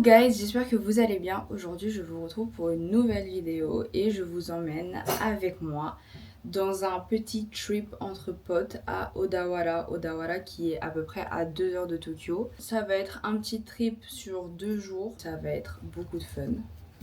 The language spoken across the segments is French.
guys, j'espère que vous allez bien. Aujourd'hui je vous retrouve pour une nouvelle vidéo et je vous emmène avec moi dans un petit trip entre potes à Odawara. Odawara qui est à peu près à 2 heures de Tokyo. Ça va être un petit trip sur 2 jours, ça va être beaucoup de fun.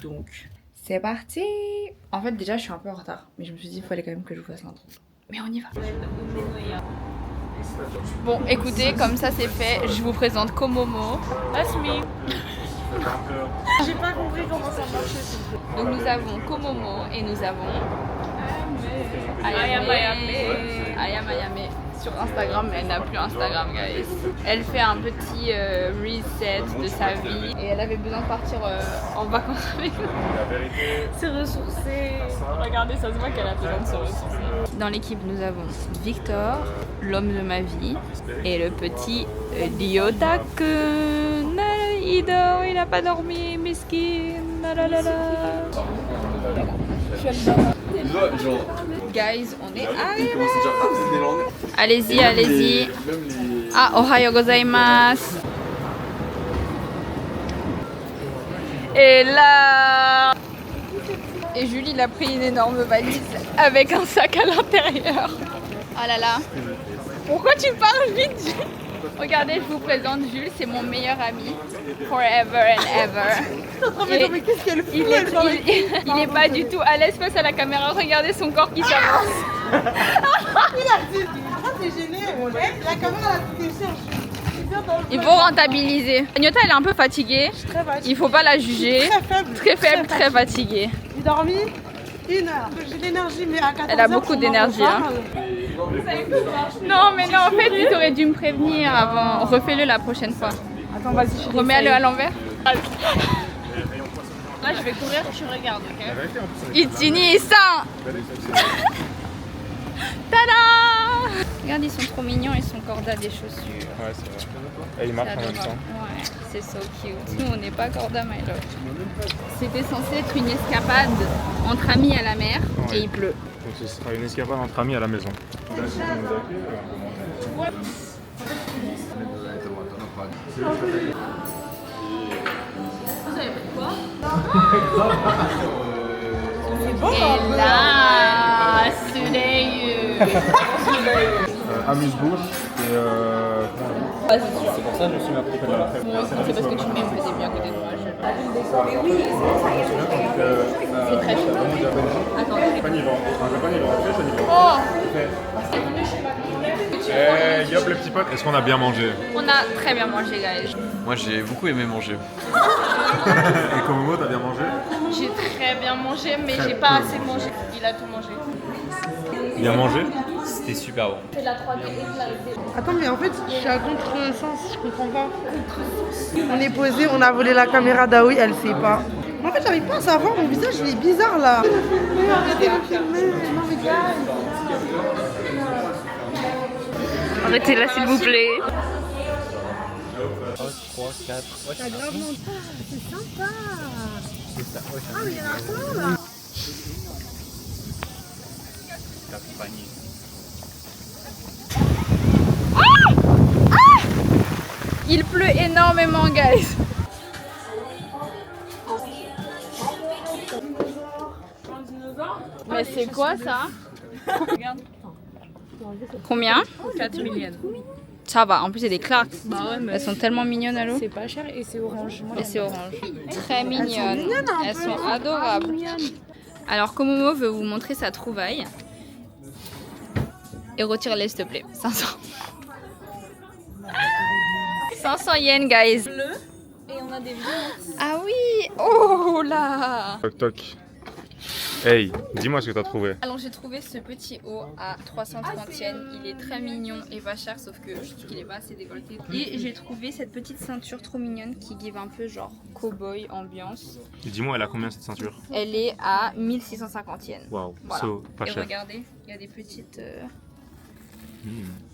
Donc c'est parti. En fait déjà je suis un peu en retard, mais je me suis dit il fallait quand même que je vous fasse l'intro. Mais on y va. Bon écoutez, comme ça c'est fait, je vous présente Komomo. That's me. J'ai pas compris comment ça marchait. Donc nous avons Komomo et nous avons Ayame. Ayame sur Instagram, mais elle n'a plus Instagram guys. Elle fait un petit reset de sa vie et elle avait besoin de partir en vacances avec nous. C'est ressourcé. Regardez, ça se voit qu'elle a besoin de se ressourcer. Dans l'équipe nous avons Victor, l'homme de ma vie, et le petit Lyotakun. Il dort, il a pas dormi, miskin. Guys, on est arrivés. Allez-y, allez-y. Ah, ohayo gozaimasu. Et là. Et Julie, il a pris une énorme valise avec un sac à l'intérieur. Ah là là. Pourquoi tu parles vite, Jules? Regardez, je vous présente Jules, c'est mon meilleur ami. Forever and ever. Mais qu'est-ce qu'elle fout? Il est pas du tout à l'aise face à la caméra. Regardez son corps qui s'avance. Il a dit, ah t'es gêné. La caméra a tout cherche. Il faut rentabiliser. Agnota, elle est un peu fatiguée. Très fatiguée. Il faut pas la juger. Très faible. Très faible, très fatiguée. J'ai dormi 1 heure. J'ai l'énergie, mais à 14h. Elle a beaucoup d'énergie. Hein. Non, mais non, en fait, tu aurais dû me prévenir avant. Refais-le la prochaine fois. Attends, vas-y, Remets-le à l'envers. Là, je vais courir, tu regardes, ok? Ichini-san. Tada! Regarde, ils sont trop mignons, ils sont corda des chaussures. Ouais, c'est vrai. Et il marche en même temps. Ouais, c'est so cute. Nous, on n'est pas corda, my love. C'était censé être une escapade entre amis à la mer et il pleut. Donc ce sera une escapade entre amis à la maison. Et là, Amuse-bouche et c'est pour ça que je suis ma propre de la fête. Moi aussi, c'est parce que tu m'es bien à côté de moi. C'est très chaud. Attends. Oh! Oh! Et yop les petits potes, est-ce qu'on a bien mangé? On a très bien mangé, guys. Moi j'ai beaucoup aimé manger. Et Komomo, t'as bien mangé? J'ai très bien mangé, mais j'ai pas assez mangé. Il a tout mangé. Bien mangé? C'était super bon. C'est la 3D éclatée. Attends, mais en fait, je suis à contre-sens, je comprends pas. On est posé, on a volé la caméra d'Aoi, elle sait pas. En fait, j'arrive pas à savoir, mon visage il est bizarre là. Arrêtez de filmer, non mais gars. Arrêtez là, s'il vous plaît. 3, 4. C'est sympa. C'est ça. Ah, mais il y en a plein là. Il pleut énormément, guys. Mais c'est quoi ça? Combien? 4 millions. Ça va, en plus c'est des Clarks. Bah ouais, mais Elles sont tellement mignonnes à l'eau. c'est pas cher et c'est orange. Et c'est orange. Très mignonnes. mignonnes un Elles peu. sont adorables. Alors Komomo veut vous montrer sa trouvaille. Et retire-les s'il te plaît. 500. 500 yens, guys. Et on a des vieux. Ah oui. Oh là. Toc toc. Hey, dis-moi ce que t'as trouvé. Alors j'ai trouvé ce petit haut à 330 yens. Il est très mignon et pas cher, sauf que je trouve qu'il est pas assez décolleté. Et j'ai trouvé cette petite ceinture trop mignonne qui give un peu genre cowboy ambiance. Et dis-moi, elle a combien cette ceinture? Elle est à 1650 yens. Waouh, Voilà. so, pas Et cher. regardez, il y a des petites...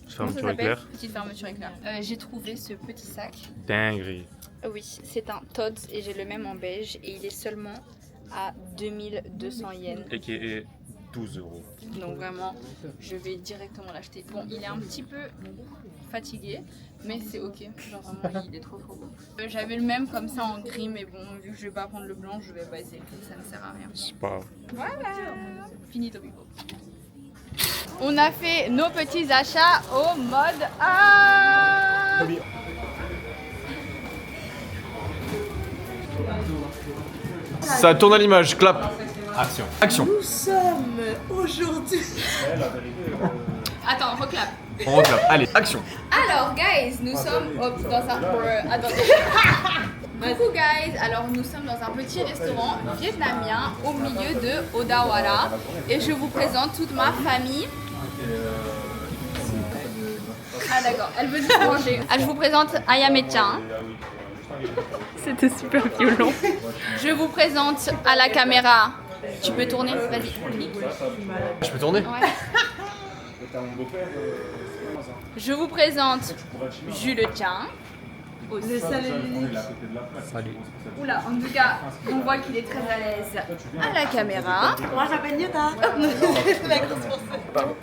Fermeture comment ça s'appelle? éclair. Petite fermeture éclair. J'ai trouvé ce petit sac. Dinguerie. Oui, c'est un Tod's et j'ai le même en beige et il est seulement à 2200 yens. Et qui est 12 euros. Donc vraiment, je vais directement l'acheter. Bon, il est un petit peu fatigué, mais c'est ok. Genre vraiment, il est trop beau. J'avais le même comme ça en gris, mais bon, vu que je vais pas prendre le blanc, je vais pas essayer le gris, ça ne sert à rien. C'est pas grave. Voilà, finito bigo. On a fait nos petits achats au mode A. Ça tourne à l'image, clap. Action. Action. Nous sommes aujourd'hui. Attends, reclap. On reclape. Allez, action. Alors, guys, nous sommes dans un... Attendez. Coucou, guys. Alors, nous sommes dans un petit restaurant vietnamien au milieu de Odawara. Et je vous présente toute ma famille. Ah d'accord, elle veut juste manger. Ah, je vous présente Ayame-chan. C'était super violent. Je vous présente à la caméra. Tu peux tourner, vas-y. Je peux tourner? Ouais. Je vous présente Jules-chan. Les salés uniques. Salut. Oula, en tout cas, on voit qu'il est très à l'aise à la caméra. Moi j'appelle Nyota.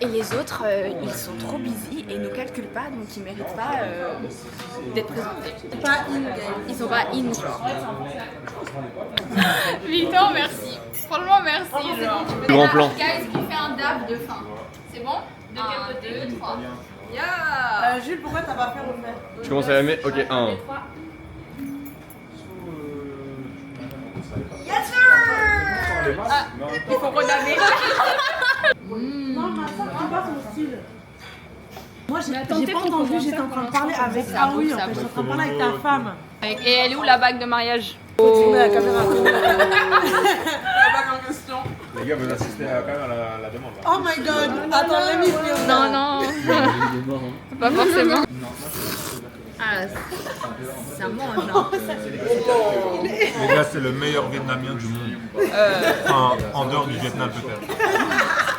Et les autres, ils sont trop busy et ne calculent pas, donc ils méritent pas d'être présentés. Pas in game. Ils sont pas in. Victor, merci. Franchement, merci. Genre. Grand plan. Guys, qui fait un dab de fin. C'est bon? De quel côté? 2, 3. Yeah! Jules, pourquoi t'as pas fait refaire? Je commence à aimer. Ok, 1. Yes sir! Ah, il faut redaber. Non, ma soeur, c'est pas son style. Moi j'ai pas entendu, j'étais en train de parler avec Aoui en fait, j'étais en train de parler avec ta femme. Et elle est où la bague de mariage? Faut tourner la caméra. Les gars, vous assistez quand même à la demande. Là. Oh my god! Attends, let me film. Non, non. Pas forcément. Ah, ça mange, hein. Les gars, c'est le meilleur Vietnamien du monde. Enfin, en dehors du Vietnam peut-être.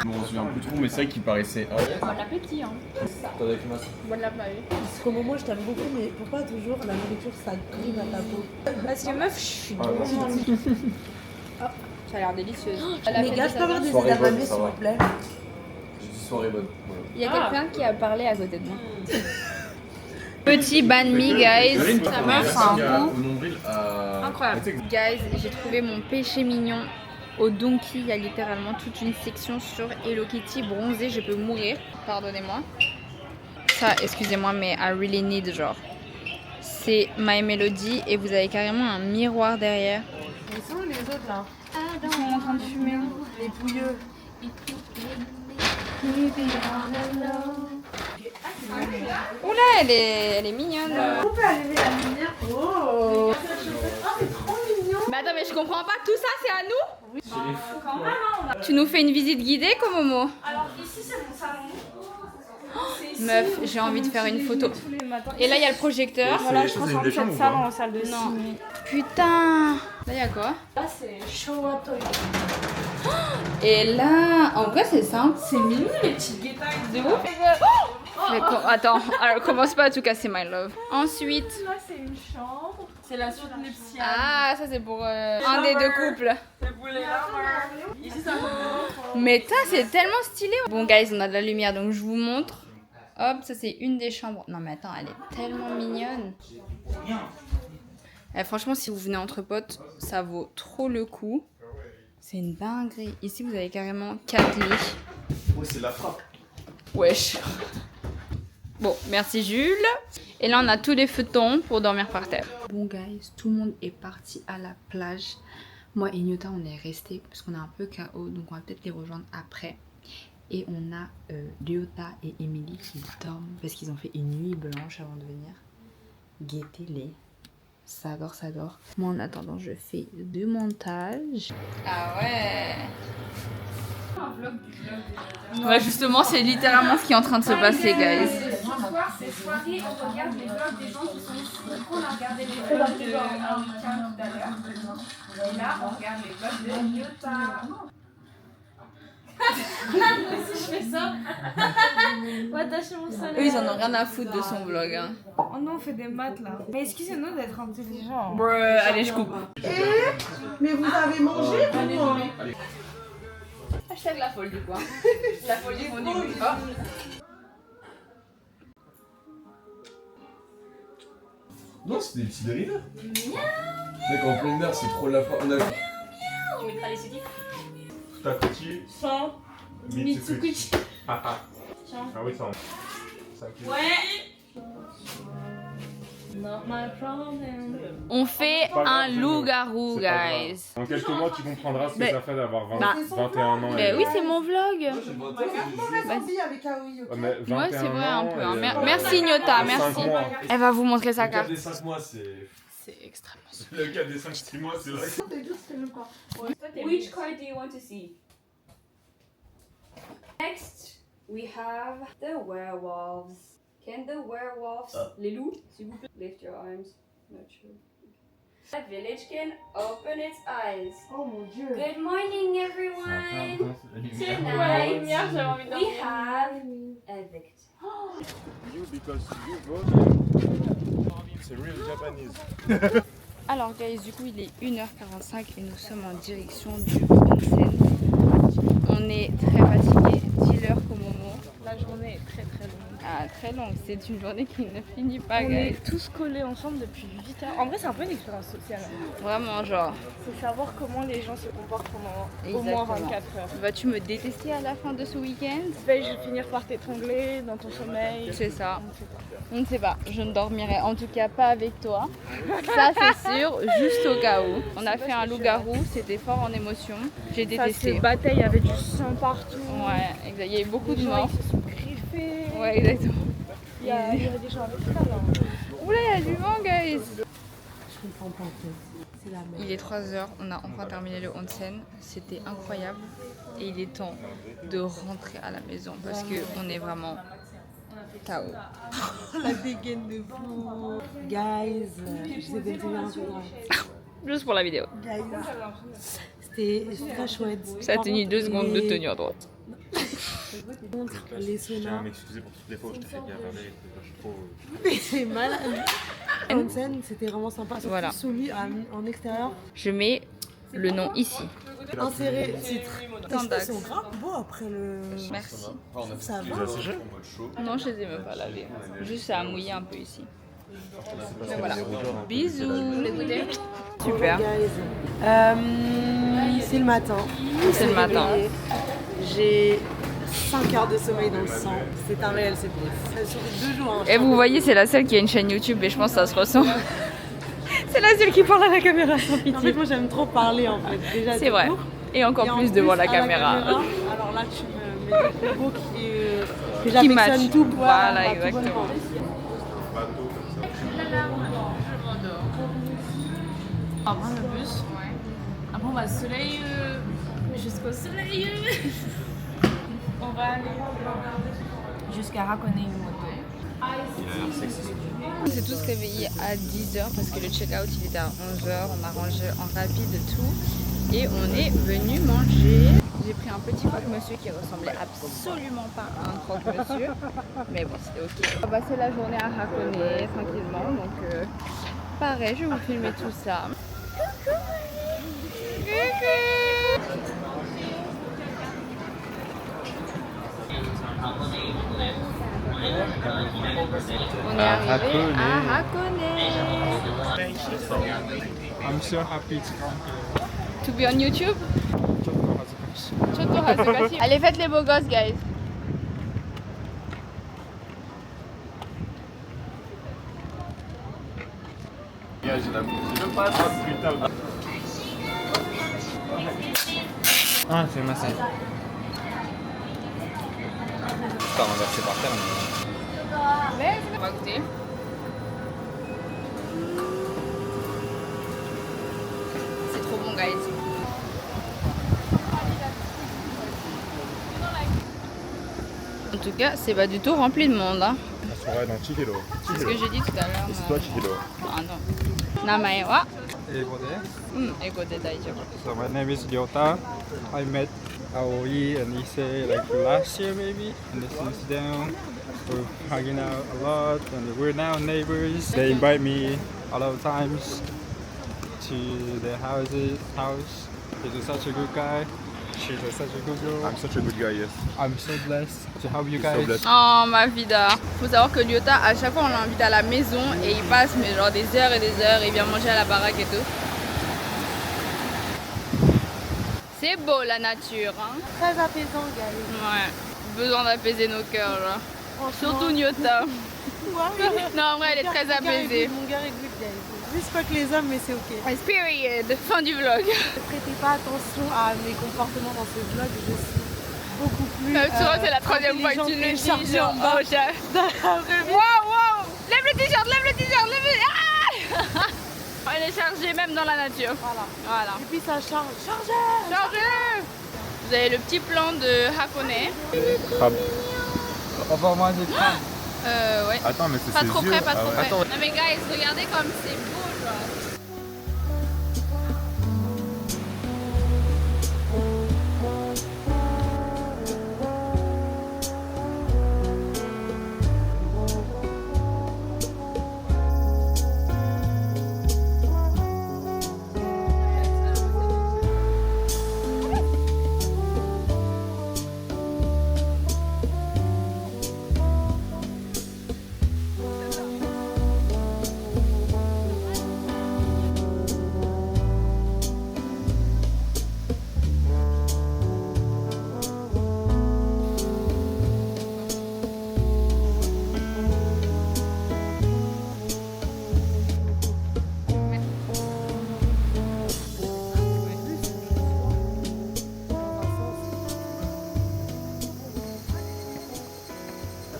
Bon, on se souvient plus trop, mais c'est vrai qu'il paraissait. Bon appétit, hein. Bonne la paille. Parce qu'au moment je t'aime beaucoup, mais pourquoi toujours la nourriture ça grime à ta peau? Parce que meuf, je suis ça a l'air délicieux. Les gars, je peux avoir des edamame s'il vous plaît? J'ai dit soirée bonne. Il y a quelqu'un qui a parlé à côté de moi. Petit banh mi, guys. Sa meuf a un goût incroyable. Guys, j'ai trouvé mon péché mignon au Donkey. Il y a littéralement toute une section sur Hello Kitty bronzée. Je peux mourir. Pardonnez-moi. Ça, excusez-moi, mais I really need, genre. C'est My Melody et vous avez carrément un miroir derrière. Ils sont où les autres là? Ils sont en train de fumer. Les pouilleux. Oula, elle est mignonne. On peut allumer la lumière. Oh! Oh, c'est trop mignon! Mais attends, mais je comprends pas, tout ça c'est à nous? Oui. Tu nous fais une visite guidée, Komomo? Alors ici c'est mon salon. Meuf, j'ai envie de faire une photo. Et là, il y a le projecteur. Voilà, je transforme cette salle en salle de ciné. Putain. Là, il y a quoi? Là c'est Showa Toy. Et là, en vrai, c'est simple. C'est mignon les petits guétailles de ouf. Mais attends, alors commence pas à tout casser, my love. Ensuite, Là c'est une chambre. C'est la suite nuptiale. ah, ça c'est pour un des deux couples. C'est pour les lovers. Ici ça me Mais ça, c'est tellement stylé. Bon, guys, on a de la lumière, donc je vous montre. Hop, ça c'est une des chambres. Non, mais attends, elle est tellement mignonne. Eh, franchement, si vous venez entre potes, ça vaut trop le coup. C'est une dinguerie. Ici, vous avez carrément 4 lits. Ouais, c'est la frappe. Wesh. Bon, merci Jules. Et là, on a tous les feuilletons pour dormir par terre. Bon, guys, tout le monde est parti à la plage. Moi et Nyota, on est restés parce qu'on est un peu KO. Donc, on va peut-être les rejoindre après. Et on a Lyota et Emily qui dorment parce qu'ils ont fait une nuit blanche avant de venir. Guettez-les. Ça adore, ça adore. Moi, en attendant, je fais du montage. Ah ouais. Ouais, justement, c'est littéralement ce qui est en train de se passer, guys. Ce soir c'est soirée, on regarde les vlogs des gens qui sont ici. Du coup on a regardé les vlogs de Amika tout à l'heure. Et là on regarde les vlogs de Nyota. Moi aussi je fais ça. On va attacher mon salon. Eux, ils en ont rien à foutre de son vlog. Hein. Oh non on fait des maths là. Mais excusez-nous d'être intelligents. Bruh, allez, je coupe. Mais vous avez mangé vous? Ah, je hashtag la folle du coin. La folle du fond du but. Oh. Non, c'est des petits dérivés. Mec, en pleine mer, c'est trop la fin. On a... Tu mettras les sous-titres. Futakuchi, Sans Mitsukuchi. Ah oui, ça. Ouais. Not my problem. On fait Pas grave, un c'est loup-garou, c'est pas grave. guys. En quelques mois, tu comprendras ce que Mais- ça fait d'avoir 21 ans. Mais oui, c'est mon vlog. Mauvais zombie avec Aoi. Ok. Ouais, mais Ouais, c'est 21 vrai un ans peu. Hein. et, Merci Nyota, 5 merci. mois. Elle va vous montrer sa Le carte. cap des 5 mois, c'est... C'est extrêmement super. Le cas des 5-6 mois, c'est vrai. Which card do you want to see? Next, we have the werewolves. Can the werewolves, les loups, s'il vous plaît, lift your arms? Not sure. The village can open its eyes. Oh mon dieu. Good morning, everyone. Tonight, we have a victim. You because you vote. C'est real Japanese. Alors guys, du coup il est 1h45 et nous sommes en direction du onsen. On est très fatigué, dis-leur comment La journée est très très longue. Ah, très longue, c'est une journée qui ne finit pas, On guys. est tous collés ensemble depuis 8 heures. En vrai, c'est un peu une expérience sociale. Vraiment, genre, C'est savoir comment les gens se comportent pendant au Exactement. moins 24 heures. vas-tu me détester à la fin de ce week-end? Vais-je finir par t'étrangler dans ton sommeil? C'est ça. On ne sait pas. On ne sait pas, je ne dormirai en tout cas pas avec toi. Ça c'est sûr, juste au cas où. On a fait un loup-garou, c'était fort en émotion. J'ai Ça s'est détesté. battu, il y avait du sang partout. Ouais, exact. Il y a eu beaucoup de Les gens morts. ils se sont griffés. Ouais, exactement. Il y avait des gens avec ça là. Oula, il y a du vent, guys. Je comprends pas en fait. C'est la merde. Il est 3h, on a enfin terminé le onsen. C'était incroyable. Et il est temps de rentrer à la maison parce qu'on est vraiment KO. La dégaine de fou. Guys, je vais te dire un peu grave. Juste pour la vidéo. Guys, c'était très chouette. Ça a tenu 2 secondes de tenue à droite. Les Je tiens à saunas. m'excuser pour toutes les fois où je t'ai fait galérer. Je suis trop. Mais c'est malade. Onsen, c'était vraiment sympa. Surtout Voilà. celui en extérieur. Je mets le nom ici. Inséré titre. Tandax. Ils sont grave beaux après le. Merci. Ça Tu va. les as séchés? Non, je les ai même pas lavés. Juste ça a mouillé un peu ici. Mais voilà. Bisous les goûter. Super. C'est le matin. C'est le matin. J'ai 5 heures de sommeil dans le sang. C'est un réel supplice. Sur 2 jours. Hein, Et vous voyez, c'est la seule qui a une chaîne YouTube et je pense que ça se ressent. C'est la seule qui parle à la caméra sans En fait, pitié. moi j'aime trop parler en fait. Déjà, C'est vrai. court. Et encore Et en plus devant la à caméra. Alors là, tu me mets des combos que Qui j'affectionne match. tout. Voilà, tout exactement. bonnement. On va prendre le bus. Après, on va au soleil. Jusqu'au soleil. On va aller jusqu'à Hakone Moto. On s'est tous réveillés à 10h parce que le check-out il était à 11h. On a rangé en rapide tout et on est venu manger. J'ai pris un petit croque-monsieur qui ressemblait absolument pas à un croque-monsieur. Mais bon, c'était ok. On va passer la journée à Hakone tranquillement. Donc, pareil, je vais vous filmer tout ça. Coucou! On est arrivé à Hakone. I'm so happy to come here. To be on YouTube? Choto Hazukashi. Allez, faites les beaux gosses, guys. Ah, c'est ma scène. Pas renversé par terre, mais... On va goûter. C'est trop bon, guys. En tout cas, c'est pas du tout rempli de monde. Hein. On serait dans Chihiro. C'est ce que j'ai dit tout à l'heure. C'est toi Chihiro. Ah non. Namae wa? Eigo de. Ego de daijoubu. So my name is Ryota. I met Aoi and Issei like last year maybe, and since then we're hanging out a lot, and we're now neighbors. They invite me a lot of times to their house. He's such a good guy. She's such a good girl. I'm such a good guy, yes. I'm so blessed to have you So guys. blessed. Oh ma vida. Faut savoir que Lyota, à chaque fois on l'invite à la maison et il passe mais genre des heures et des heures, il vient manger à la baraque et tout. C'est beau la nature hein. Très apaisant, guys. Ouais. Besoin d'apaiser nos cœurs là. Franchement. Surtout Nyota. Ouais. Non en vrai elle est très apaisée. Mon gars est good, guys. Juste pas que les hommes, mais c'est ok. Period. Fin du vlog. Ne prêtez pas attention à mes comportements dans ce vlog, je suis beaucoup plus. Tu vois c'est la troisième fois que tu le dis. chargée en Genre, bas. oh, j'ai- Dans la vraie vie. Wow wow. Lève le t-shirt, lève le t-shirt, lève le... Ah elle est chargée même dans la nature. Voilà. Voilà. Et puis ça charge. Chargez. Chargez. Vous avez le petit plan de Hakone. Crabe. Envoie-moi des crabes. Ouais. Attends, mais c'est Pas ses trop yeux. près, pas trop Ah ouais. près. Non mais guys, regardez comme c'est beau genre.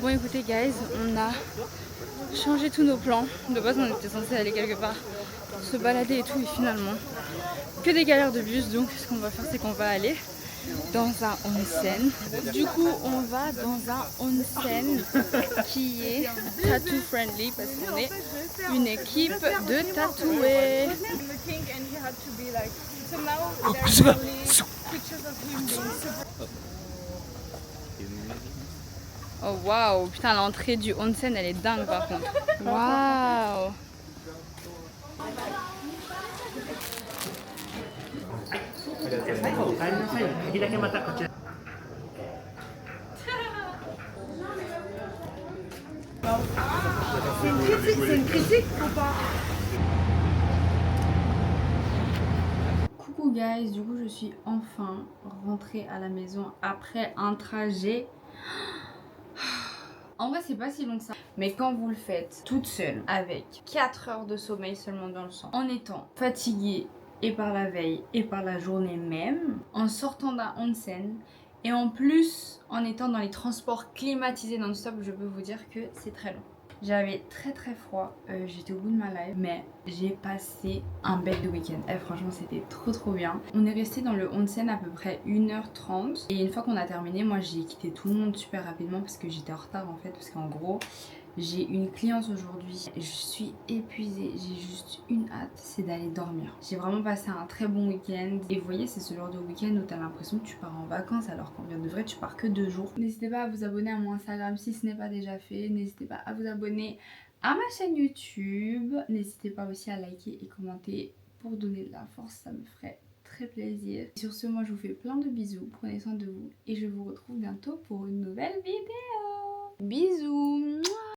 Bon écoutez guys, on a changé tous nos plans. De base on était censé aller quelque part, se balader et tout et finalement que des galères de bus. Donc ce qu'on va faire c'est qu'on va aller dans un onsen. Du coup on va dans un onsen qui est tattoo friendly parce qu'on est une équipe de tatoués. Oh waouh, putain l'entrée du onsen elle est dingue par contre. Waouh. C'est une critique ou pas? Coucou guys, du coup je suis enfin rentrée à la maison après un trajet. En vrai c'est pas si long que ça. Mais quand vous le faites toute seule avec 4 heures de sommeil seulement dans le sang, en étant fatiguée et par la veille et par la journée même, en sortant d'un onsen et en plus en étant dans les transports climatisés non-stop, je peux vous dire que c'est très long. J'avais très très froid, j'étais au bout de ma life, mais j'ai passé un bête de week-end. Franchement c'était trop bien. On est resté dans le onsen à peu près 1h30 et une fois qu'on a terminé, moi j'ai quitté tout le monde super rapidement parce que j'étais en retard en fait, parce qu'en gros j'ai une cliente aujourd'hui, je suis épuisée, j'ai juste une hâte, c'est d'aller dormir. J'ai vraiment passé un très bon week-end et vous voyez c'est ce genre de week-end où t'as l'impression que tu pars en vacances alors qu'en bien de vrai tu pars que 2 jours. N'hésitez pas à vous abonner à mon Instagram si ce n'est pas déjà fait, n'hésitez pas à vous abonner à ma chaîne YouTube, n'hésitez pas aussi à liker et commenter pour donner de la force, ça me ferait très plaisir. Sur ce, moi je vous fais plein de bisous, prenez soin de vous et je vous retrouve bientôt pour une nouvelle vidéo. Bisous.